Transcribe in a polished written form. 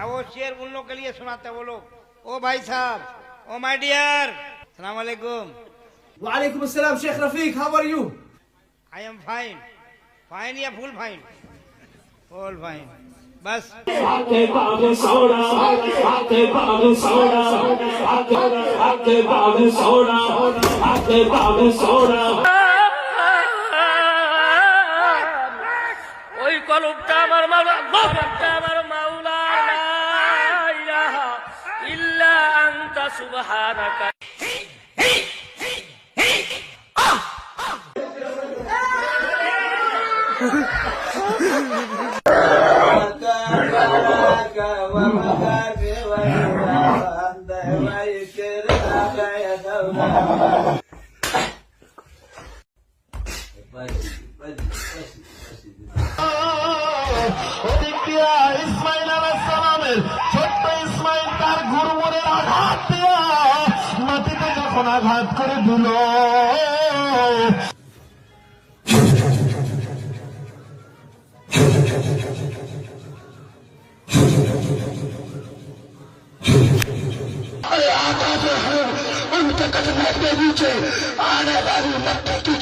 वो शेर उन लोग के लिए सुनाते हैं वो लोग। ओ भाई साहब, ओ माय डियर, सलाम वालेकुम। वालेकुम अस्सलाम Sheikh Rafiq, how are you? I am fine. Fine या फुल फाइन? Full fine. बस ওই কলবটা আমার মাওলা, কলবটা আমার মাওলা, লা ইলাহা ইল্লা আনতা সুবহানাকা। ইসমাইল আলাইহিস সালামের ছোট্ট ইসমাইল তার গুরুমনের আঘাত দিয়া মাটিতে যখন আঘাত করে দিল, आकाश है उनके कदम दे दीजिए आने वाली मक्के की